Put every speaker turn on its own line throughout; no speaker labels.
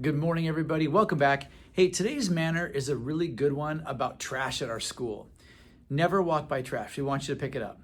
Good morning, everybody. Welcome back. Hey, today's manner is a really good one about trash at our school. Never walk by trash. We want you to pick it up.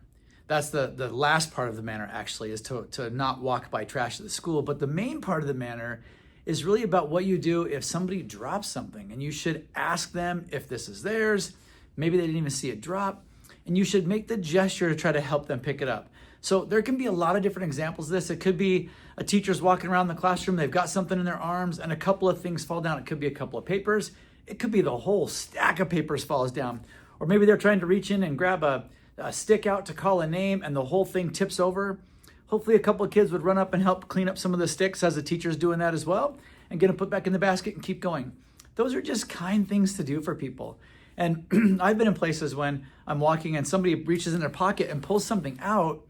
That's the last part of the manner, actually, is to not walk by trash at the school. But the main part of the manner is really about what you do if somebody drops something. And you should ask them if this is theirs. Maybe they didn't even see it drop. And you should make the gesture to try to help them pick it up. So there can be a lot of different examples of this. It could be a teacher's walking around the classroom, they've got something in their arms and a couple of things fall down. It could be a couple of papers. It could be the whole stack of papers falls down. Or maybe they're trying to reach in and grab a stick out to call a name and the whole thing tips over. Hopefully a couple of kids would run up and help clean up some of the sticks as the teacher's doing that as well and get them put back in the basket and keep going. Those are just kind things to do for people. And I've been in places when I'm walking and somebody reaches in their pocket and pulls something out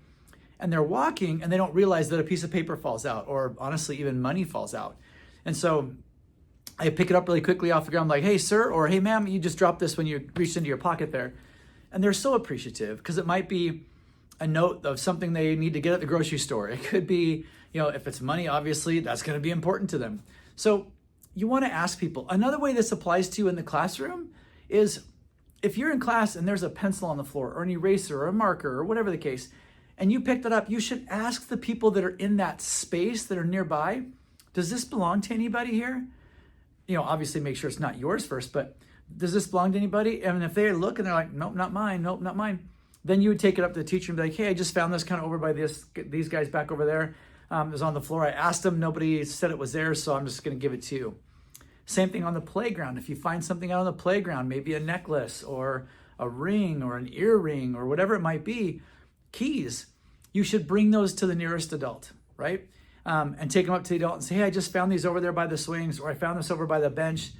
and they're walking and they don't realize that a piece of paper falls out or honestly even money falls out. And so I pick it up really quickly off the ground like, hey sir, or hey ma'am, you just dropped this when you reached into your pocket there. And they're so appreciative because it might be a note of something they need to get at the grocery store. It could be, if it's money, obviously that's going to be important to them. So you want to ask people. Another way this applies to you in the classroom is if you're in class and there's a pencil on the floor or an eraser or a marker or whatever the case, and you picked it up, you should ask the people that are in that space that are nearby, does this belong to anybody here? Obviously make sure it's not yours first, but does this belong to anybody? And if they look and they're like, nope, not mine, nope, not mine, then you would take it up to the teacher and be like, hey, I just found this kind of over by these guys back over there. It was on the floor. I asked them, nobody said it was theirs, so I'm just gonna give it to you. Same thing on the playground. If you find something out on the playground, maybe a necklace or a ring or an earring or whatever it might be, keys, you should bring those to the nearest adult, right? And take them up to the adult and say, hey, I just found these over there by the swings, or I found this over by the bench,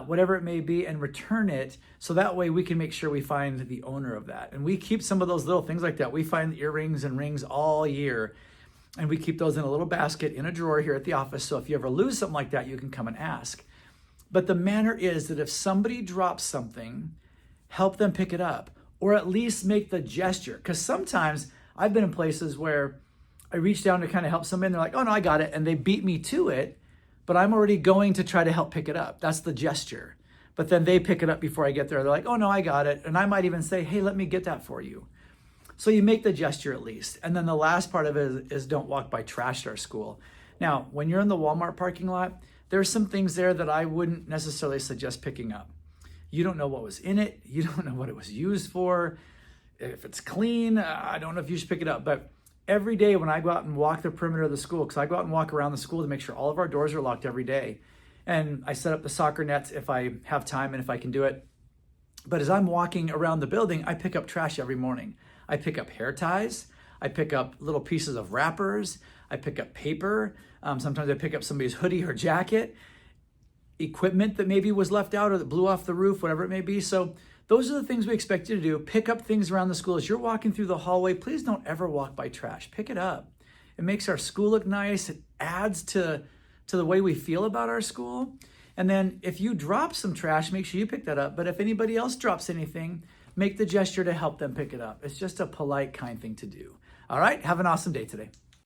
whatever it may be, and return it. So that way we can make sure we find the owner of that. And we keep some of those little things like that. We find earrings and rings all year, and we keep those in a little basket in a drawer here at the office. So if you ever lose something like that, you can come and ask. But the manner is that if somebody drops something, help them pick it up, or at least make the gesture. Because sometimes I've been in places where I reach down to kind of help somebody and they're like, oh no, I got it. And they beat me to it, but I'm already going to try to help pick it up. That's the gesture. But then they pick it up before I get there. They're like, oh no, I got it. And I might even say, hey, let me get that for you. So you make the gesture at least. And then the last part of it is don't walk by trash at our school. Now, when you're in the Walmart parking lot, there's some things there that I wouldn't necessarily suggest picking up. You don't know what was in it. You don't know what it was used for. If it's clean, I don't know if you should pick it up. But every day when I go out and walk the perimeter of the school, because I go out and walk around the school to make sure all of our doors are locked every day. And I set up the soccer nets if I have time and if I can do it. But as I'm walking around the building, I pick up trash every morning. I pick up hair ties. I pick up little pieces of wrappers. I pick up paper. Sometimes I pick up somebody's hoodie or jacket, equipment that maybe was left out or that blew off the roof, whatever it may be. So those are the things we expect you to do. Pick up things around the school. As you're walking through the hallway, please don't ever walk by trash. Pick it up. It makes our school look nice. It adds to the way we feel about our school. And then if you drop some trash, make sure you pick that up. But if anybody else drops anything, make the gesture to help them pick it up. It's just a polite, kind thing to do. All right, have an awesome day today.